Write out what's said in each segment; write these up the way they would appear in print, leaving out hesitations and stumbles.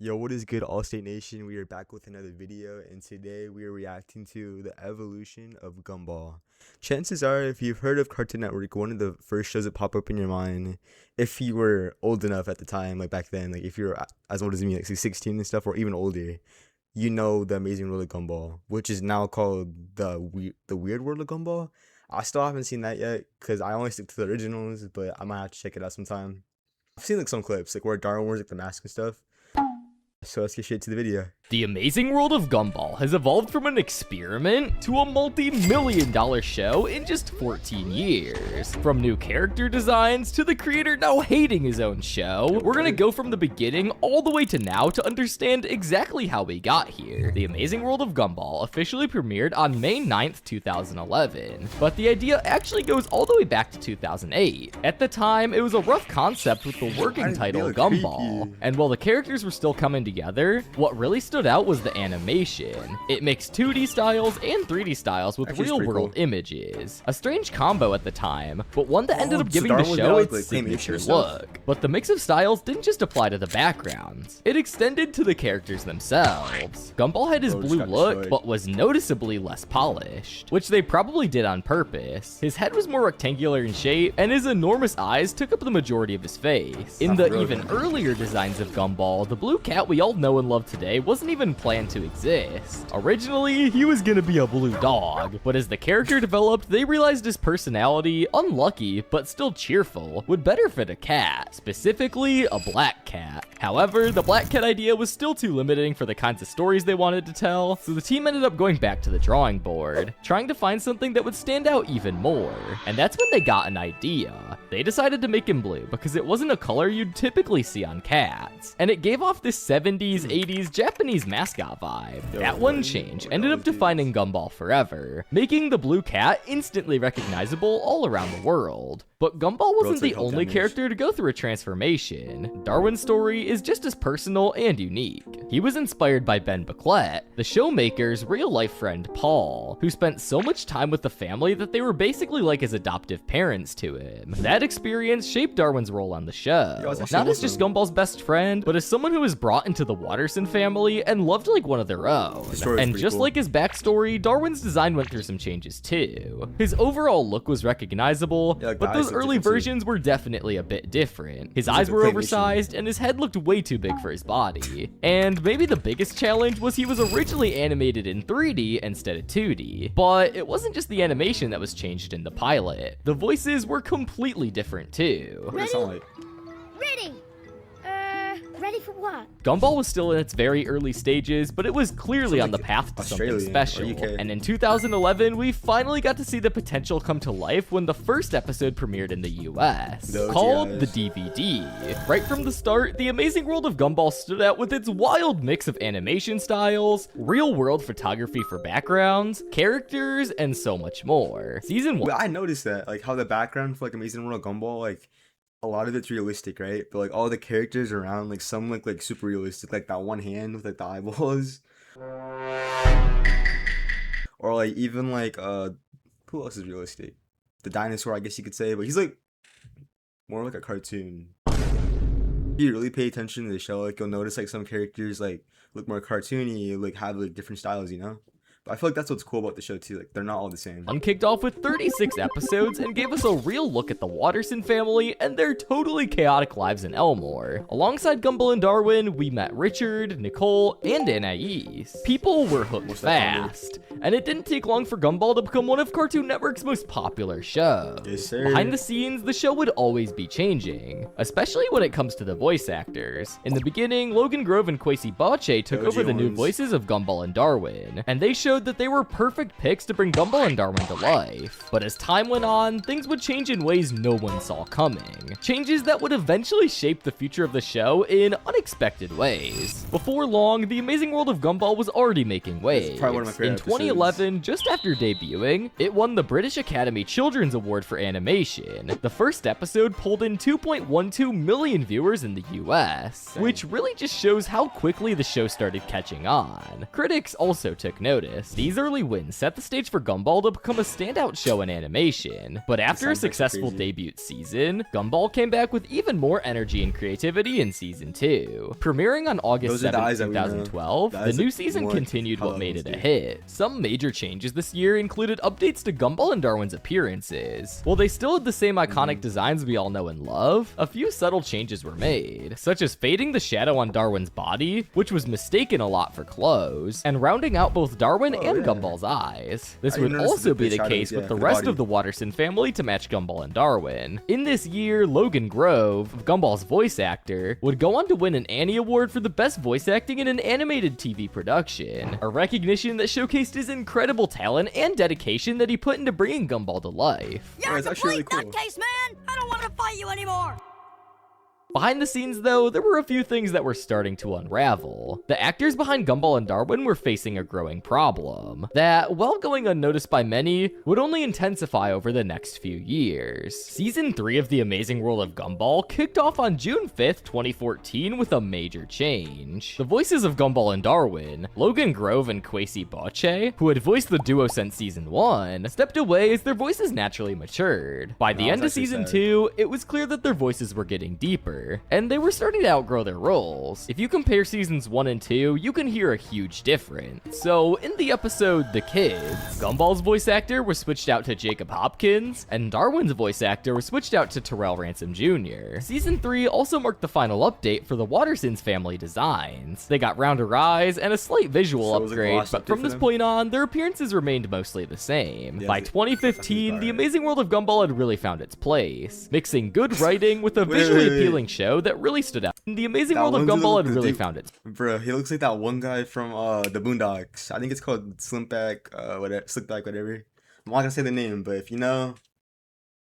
Yo, what is good, Allstate Nation? We are back with another video, and today we are reacting to the evolution of Gumball. Chances are, if you've heard of Cartoon Network, one of the first shows that pop up in your mind, if you were old enough at the time, like back then, like if you're as old as me, like 16 and stuff, or even older, you know the Amazing World of Gumball, which is now called the Weird World of Gumball. I still haven't seen that yet because I only stick to the originals, but I might have to check it out sometime. I've seen like some clips, like where Darwin wears like the mask and stuff. So let's get straight to the video. The Amazing World of Gumball has evolved from an experiment to a multi-million-dollar show in just 14 years. From new character designs to the creator now hating his own show, we're gonna go from the beginning all the way to now to understand exactly how we got here. The Amazing World of Gumball officially premiered on May 9th, 2011, but the idea actually goes all the way back to 2008. At the time, it was a rough concept with the working title Gumball, and while the characters were still coming together, what really stood out was the animation. It mixed 2D styles and 3D styles with real-world images. A strange combo at the time, but one that ended up giving the show its signature look. But the mix of styles didn't just apply to the backgrounds. It extended to the characters themselves. Gumball had his blue look, but was noticeably less polished, which they probably did on purpose. His head was more rectangular in shape, and his enormous eyes took up the majority of his face. In the even earlier designs of Gumball, the blue cat we all know and love today wasn't even planned to exist. Originally, he was gonna be a blue dog, but as the character developed, they realized his personality, unlucky but still cheerful, would better fit a cat, specifically a black cat. However, the black cat idea was still too limiting for the kinds of stories they wanted to tell, so the team ended up going back to the drawing board, trying to find something that would stand out even more. And that's when they got an idea. They decided to make him blue because it wasn't a color you'd typically see on cats, and it gave off this 70s, 80s Japanese mascot vibe. That one change ended up defining Gumball forever, making the blue cat instantly recognizable all around the world. But Gumball wasn't the only character to go through a transformation. Darwin's story is just as personal and unique. He was inspired by Ben Bucklett, the showmaker's real-life friend Paul, who spent so much time with the family that they were basically like his adoptive parents to him. That experience shaped Darwin's role on the show, not as just Gumball's best friend, but as someone who was brought into the Watterson family and loved like one of their own. And just like his backstory, Darwin's design went through some changes too. His overall look was recognizable, but those early versions were definitely a bit different. His eyes were oversized, and his head looked way too big for his body. And maybe the biggest challenge was he was originally animated in 3D instead of 2D. But it wasn't just the animation that was changed in the pilot. The voices were completely different too. Ready? Ready for what? Gumball was still in its very early stages, but it was clearly on the path to something special. And in 2011, we finally got to see the potential come to life when the first episode premiered in the US, called the DVD. Right from the start, the Amazing World of Gumball stood out with its wild mix of animation styles, real-world photography for backgrounds, characters, and so much more. Season 1. I noticed that, like how the background for like Amazing World of Gumball, like a lot of it's realistic, right? But like all the characters around, like some look like super realistic, like that one hand with like the eyeballs. Or like even like who else is realistic? The dinosaur, I guess you could say, but he's like more like a cartoon. If you really pay attention to the show, like you'll notice like some characters like look more cartoony, like have like different styles, you know? But I feel like that's what's cool about the show too, like they're not all the same. Kicked off with 36 episodes and gave us a real look at the Watterson family and their totally chaotic lives in Elmore. Alongside Gumball and Darwin, we met Richard, Nicole, and Anais. People were hooked fast, and it didn't take long for Gumball to become one of Cartoon Network's most popular shows. Yes, sir. Behind the scenes, the show would always be changing, especially when it comes to the voice actors. In the beginning, Logan Grove and Kwesi Bache took over the new voices of Gumball and Darwin, and they showed that they were perfect picks to bring Gumball and Darwin to life. But as time went on, things would change in ways no one saw coming. Changes that would eventually shape the future of the show in unexpected ways. Before long, the Amazing World of Gumball was already making waves. In 2011, just after debuting, it won the British Academy Children's Award for Animation. The first episode pulled in 2.12 million viewers in the US, which really just shows how quickly the show started catching on. Critics also took notice. series. These early wins set the stage for Gumball to become a standout show in animation, but after a successful debut season, Gumball came back with even more energy and creativity in season 2. Premiering on August 7th, 2012, the new season continued what made it a hit. Some major changes this year included updates to Gumball and Darwin's appearances. While they still had the same iconic designs we all know and love, a few subtle changes were made, such as fading the shadow on Darwin's body, which was mistaken a lot for clothes, and rounding out both Darwin and Gumball's eyes. This would also be the case with the rest of the Watterson family to match Gumball and Darwin. In this year, Logan Grove, Gumball's voice actor, would go on to win an Annie Award for the best voice acting in an animated TV production, a recognition that showcased his incredible talent and dedication that he put into bringing Gumball to life. You're a complete nutcase, man! I don't want to fight you anymore! Behind the scenes, though, there were a few things that were starting to unravel. The actors behind Gumball and Darwin were facing a growing problem that, while going unnoticed by many, would only intensify over the next few years. Season 3 of The Amazing World of Gumball kicked off on June 5th, 2014 with a major change. The voices of Gumball and Darwin, Logan Grove and Kwesi Boche, who had voiced the duo since Season 1, stepped away as their voices naturally matured. By the end of Season 2, it was clear that their voices were getting deeper, and they were starting to outgrow their roles. If you compare seasons 1 and 2, you can hear a huge difference. So, in the episode The Kids, Gumball's voice actor was switched out to Jacob Hopkins, and Darwin's voice actor was switched out to Terrell Ransom Jr. Season 3 also marked the final update for the Wattersons family designs. They got rounder eyes and a slight visual upgrade, but from this point on, their appearances remained mostly the same. By 2015, The Amazing World of Gumball had really found its place, mixing good writing with a visually appealing show that really stood out. The Amazing World of Gumball had really found it. Bro, he looks like that one guy from the Boondocks. I think it's called Slickback, whatever. I'm not gonna say the name, but if you know,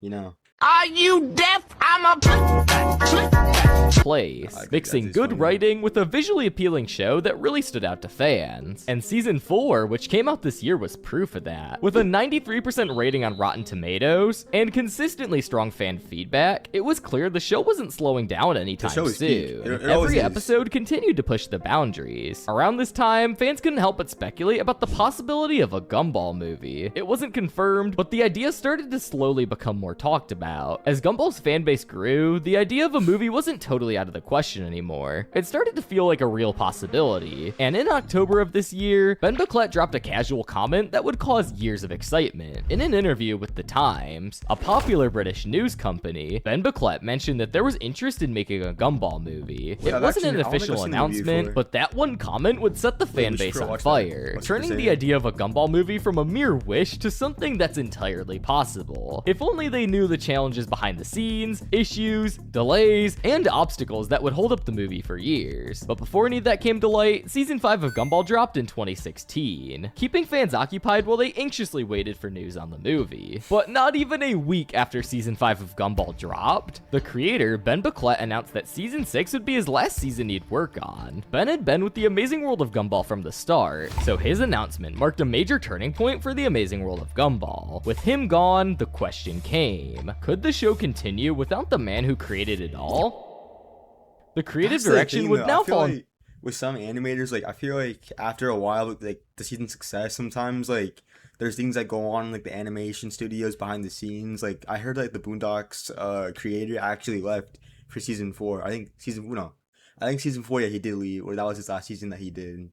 you know. Are you deaf? I'm a place, mixing good writing with a visually appealing show that really stood out to fans. And Season 4, which came out this year, was proof of that. With a 93% rating on Rotten Tomatoes and consistently strong fan feedback, it was clear the show wasn't slowing down anytime soon. Every episode continued to push the boundaries. Around this time, fans couldn't help but speculate about the possibility of a Gumball movie. It wasn't confirmed, but the idea started to slowly become more talked about. As Gumball's fanbase grew, the idea of a movie wasn't totally out of the question anymore. It started to feel like a real possibility, and in October of this year, Ben Bucklett dropped a casual comment that would cause years of excitement. In an interview with The Times, a popular British news company, Ben Bucklett mentioned that there was interest in making a Gumball movie. It wasn't an official announcement, but that one comment would set the fanbase on fire, turning the idea of a Gumball movie from a mere wish to something that's entirely possible. If only they knew the challenges behind the scenes, issues, delays, and obstacles that would hold up the movie for years. But before any of that came to light, Season 5 of Gumball dropped in 2016, keeping fans occupied while they anxiously waited for news on the movie. But not even a week after Season 5 of Gumball dropped, the creator, Ben Bucklett, announced that Season 6 would be his last season he'd work on. Ben had been with The Amazing World of Gumball from the start, so his announcement marked a major turning point for The Amazing World of Gumball. With him gone, the question came, could the show continue without the man who created it all? The creative direction would now fall on... With some animators, like, I feel like after a while, like, the season's success, sometimes, like, there's things that go on, like, the animation studios behind the scenes. Like, I heard, like, the Boondocks creator actually left for Season 4. I think Season 4, yeah, he did leave, or that was his last season that he did.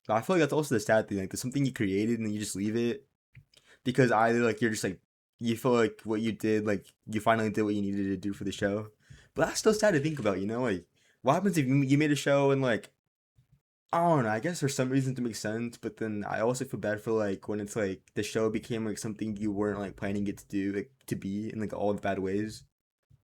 But I feel like that's also the sad thing, like, there's something you created and then you just leave it. Because either, like, you're just, like, you feel like what you did, like, you finally did what you needed to do for the show. But that's still sad to think about, you know? Like, what happens if you made a show and, like, I don't know, I guess there's some reasons to make sense, but then I also feel bad for, like, when it's, like, the show became, like, something you weren't, like, planning it to do, like, to be in, like, all the bad ways.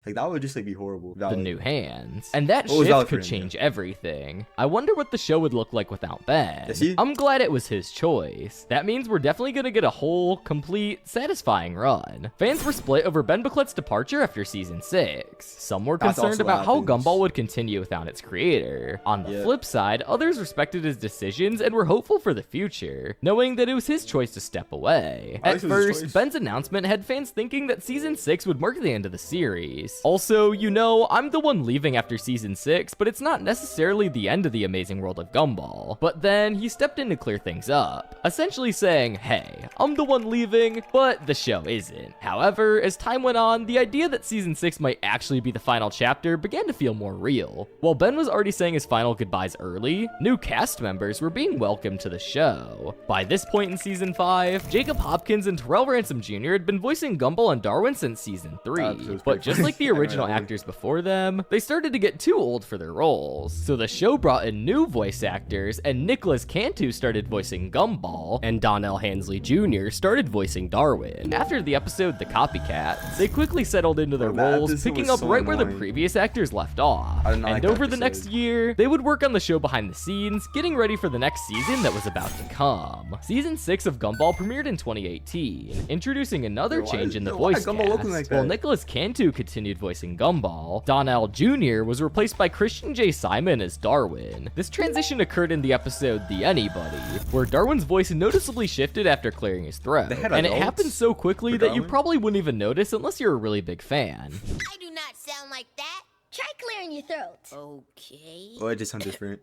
Like, that would just, like, be horrible. The new hands. And that shift could change everything. I wonder what the show would look like without Ben. I'm glad it was his choice. That means we're definitely gonna get a whole, complete, satisfying run. Fans were split over Ben Bucklett's departure after Season 6. Some were concerned about how Gumball would continue without its creator. On the flip side, others respected his decisions and were hopeful for the future, knowing that it was his choice to step away. At first, Ben's announcement had fans thinking that Season 6 would mark the end of the series. series. Also, you know, I'm the one leaving after season 6, but it's not necessarily the end of the Amazing World of Gumball. But then he stepped in to clear things up, essentially saying, hey, I'm the one leaving, but the show isn't. However, as time went on, the idea that season 6 might actually be the final chapter began to feel more real. While Ben was already saying his final goodbyes early, new cast members were being welcomed to the show. By this point in season 5, Jacob Hopkins and Terrell Ransom Jr. had been voicing Gumball and Darwin since season 3, but just like the original actors before them, they started to get too old for their roles. So the show brought in new voice actors, and Nicholas Cantu started voicing Gumball, and Donnell Hansley Jr. started voicing Darwin. After the episode The Copycats, they quickly settled into their roles, picking up right where the previous actors left off. And over the next year, they would work on the show behind the scenes, getting ready for the next season that was about to come. Season 6 of Gumball premiered in 2018, introducing another change in the voice cast. While Nicholas Cantu continued voicing Gumball, Donnell Jr. was replaced by Christian J. Simon as Darwin. This transition occurred in the episode The Anybody, where Darwin's voice noticeably shifted after clearing his throat, and it happened so quickly that you probably wouldn't even notice unless you're a really big fan. I do not sound like that. Try clearing your throat. Okay. Oh, it just sounds different.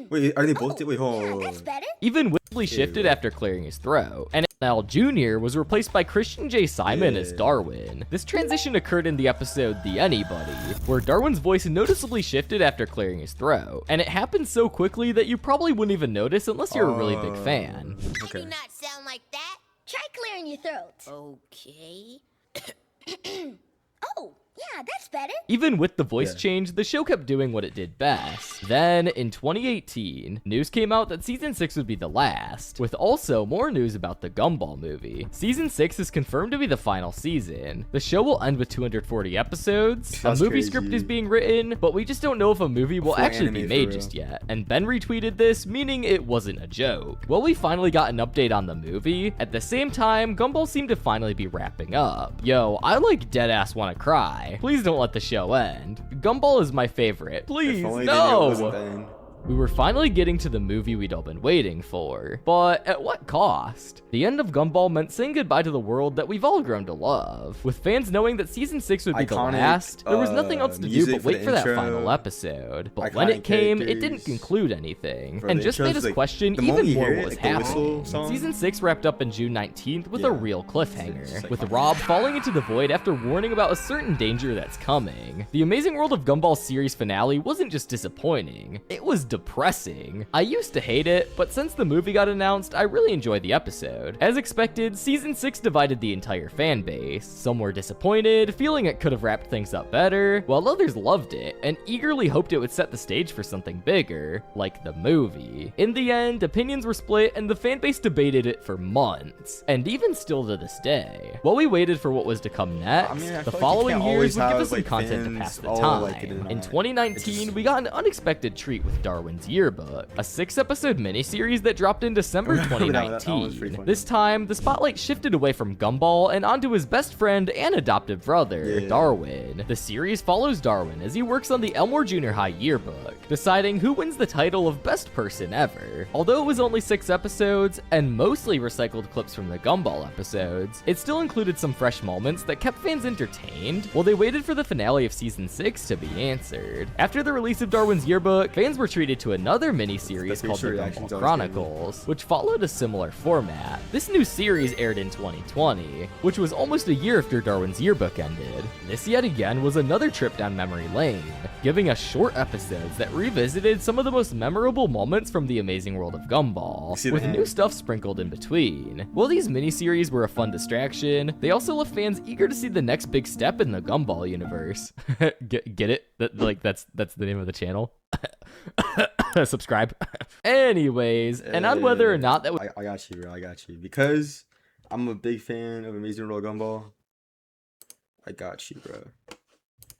Wait, are they both? Wait, hold on. That's better. Even Whitley shifted after clearing his throat, and Donnell Jr. was replaced by Christian J. Simon as Darwin. This transition occurred in the episode The Anybody, where Darwin's voice noticeably shifted after clearing his throat, and it happened so quickly that you probably wouldn't even notice unless you're a really big fan. I do not sound like that. Try clearing your throat. Okay. Oh, yeah, that's better. Even with the voice change, the show kept doing what it did best. Then, in 2018, news came out that Season 6 would be the last, with also more news about the Gumball movie. Season 6 is confirmed to be the final season. The show will end with 240 episodes. A movie script is being written, but we just don't know if a movie will actually be made just yet. And Ben retweeted this, meaning it wasn't a joke. Well, we finally got an update on the movie. At the same time, Gumball seemed to finally be wrapping up. Yo, I like deadass wanna cry. Please don't let the show end. Gumball is my favorite. Please, no! We were finally getting to the movie we'd all been waiting for, but at what cost? The end of Gumball meant saying goodbye to the world that we've all grown to love. With fans knowing that season 6 would be the last, there was nothing else to do but wait for that final episode. But when it came, it didn't conclude anything, and just made us question even more what was happening. Season 6 wrapped up in June 19th with a real cliffhanger, with Rob falling into the void after warning about a certain danger that's coming. The Amazing World of Gumball series finale wasn't just disappointing, it was depressing. I used to hate it, but since the movie got announced, I really enjoyed the episode. As expected, season 6 divided the entire fan base. Some were disappointed, feeling it could have wrapped things up better, while others loved it and eagerly hoped it would set the stage for something bigger, like the movie. In the end, opinions were split and the fan base debated it for months, and even still to this day. While we waited for what was to come next, the following years would give us some content to pass the time. In 2019, we got an unexpected treat with Darwin's Yearbook, a 6-episode miniseries that dropped in December 2019. This time, the spotlight shifted away from Gumball and onto his best friend and adoptive brother, Darwin. The series follows Darwin as he works on the Elmore Junior High Yearbook, deciding who wins the title of Best Person Ever. Although it was only 6 episodes, and mostly recycled clips from the Gumball episodes, it still included some fresh moments that kept fans entertained while they waited for the finale of Season 6 to be answered. After the release of Darwin's Yearbook, fans were treated to another mini-series called The Gumball Chronicles, which followed a similar format. This new series aired in 2020, which was almost a year after Darwin's Yearbook ended. This yet again was another trip down memory lane, giving us short episodes that revisited some of the most memorable moments from the Amazing World of Gumball, with new stuff sprinkled in between. While these miniseries were a fun distraction, they also left fans eager to see the next big step in the Gumball universe. Get it? That's the name of the channel. Subscribe. Anyways, and on whether or not that was I got you, bro. I got you. Because I'm a big fan of Amazing World of Gumball. I got you, bro.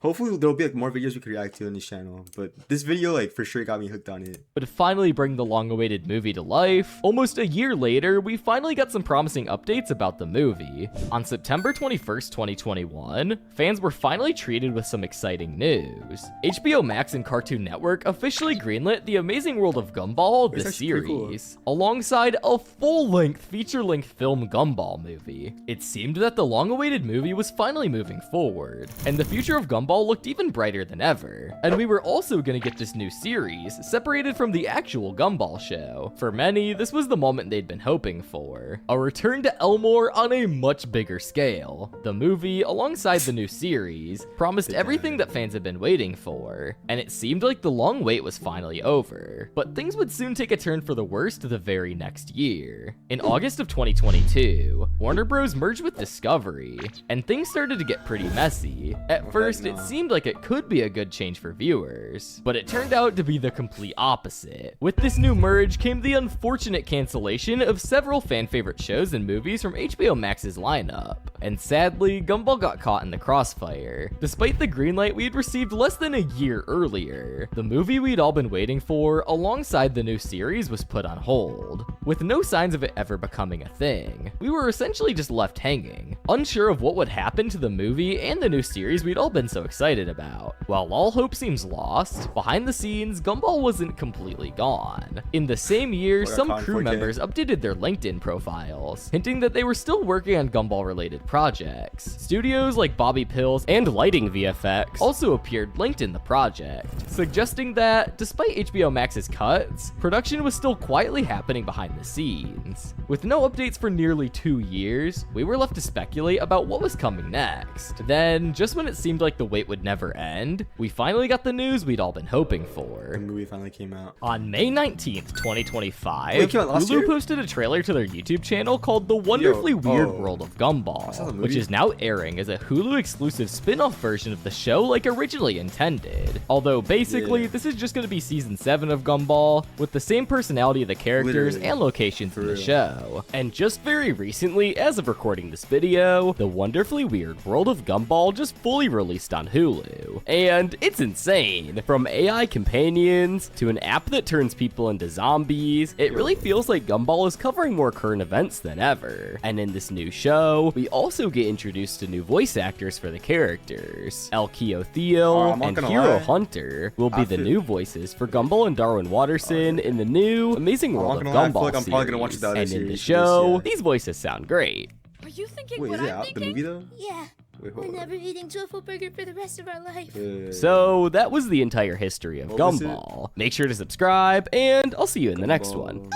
Hopefully there'll be more videos we can react to on this channel, but this video for sure got me hooked on it. Would finally bring the long-awaited movie to life. Almost a year later, we finally got some promising updates about the movie. On September 21st, 2021, fans were finally treated with some exciting news. HBO Max and Cartoon Network officially greenlit The Amazing World of Gumball, the series, alongside a full-length, feature-length film Gumball movie. It seemed that the long-awaited movie was finally moving forward, and the future of Gumball Gumball looked even brighter than ever. And we were also gonna get this new series, separated from the actual Gumball show. For many, this was the moment they'd been hoping for. A return to Elmore on a much bigger scale. The movie, alongside the new series, promised everything that fans had been waiting for, and it seemed like the long wait was finally over. But things would soon take a turn for the worst the very next year. In August of 2022, Warner Bros. Merged with Discovery, and things started to get pretty messy. At first, it seemed like it could be a good change for viewers, but it turned out to be the complete opposite. With this new merge came the unfortunate cancellation of several fan-favorite shows and movies from HBO Max's lineup, and sadly, Gumball got caught in the crossfire. Despite the green light we'd received less than a year earlier, the movie we'd all been waiting for, alongside the new series, was put on hold, with no signs of it ever becoming a thing. We were essentially just left hanging, unsure of what would happen to the movie and the new series we'd all been so excited about. While all hope seems lost, behind the scenes, Gumball wasn't completely gone. In the same year, some crew members updated their LinkedIn profiles, hinting that they were still working on Gumball-related projects. Studios like Bobby Pills and Lighting VFX also appeared linked in the project, suggesting that, despite HBO Max's cuts, production was still quietly happening behind the scenes. With no updates for nearly 2 years, we were left to speculate about what was coming next. Then, just when it seemed like the wait would never end, we finally got the news we'd all been hoping for. The movie finally came out. On May 19th, 2025, Wait, it came out last Hulu year? posted a trailer to their YouTube channel called The Wonderfully Weird World of Gumball, which is now airing as a Hulu exclusive spin-off version of the show like originally intended. Although basically, this is just going to be season 7 of Gumball, with the same personality of the characters and locations in the show. And just very recently, as of recording this video, The Wonderfully Weird World of Gumball just fully released on Hulu. And it's insane. From AI companions to an app that turns people into zombies, it really feels like Gumball is covering more current events than ever. And in this new show, we also get introduced to new voice actors for the characters. Elkio Theo and Hero Hunter will be the new voices for Gumball and Darwin Watterson in the new Amazing World of Gumball series. And in the show, these voices sound great. Are you thinking Wait, what is it I'm out? thinking? The movie though? Yeah. Wait, We're hold on. never eating tofu burger for the rest of our life. So that was the entire history of What was Gumball. Make sure to subscribe, and I'll see you in the next one. Movie.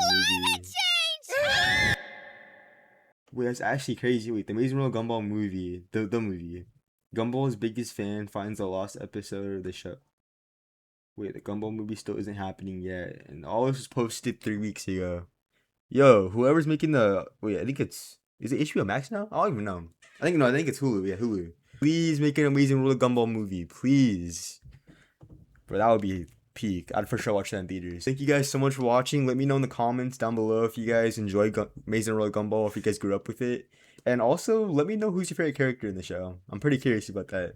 Wait, that's actually crazy. Wait, the Amazing World of Gumball movie, the movie. Gumball's biggest fan finds a lost episode of the show. Wait, the Gumball movie still isn't happening yet, and all this was posted 3 weeks ago. Yo, whoever's making the wait, I think is it HBO Max now? I don't even know. I think it's Hulu. Yeah, Hulu. Please make an Amazing World of Gumball movie, please. Bro, that would be peak. I'd for sure watch that in theaters. Thank you guys so much for watching. Let me know in the comments down below if you guys enjoy Amazing World of Gumball, if you guys grew up with it. And also, let me know who's your favorite character in the show. I'm pretty curious about that.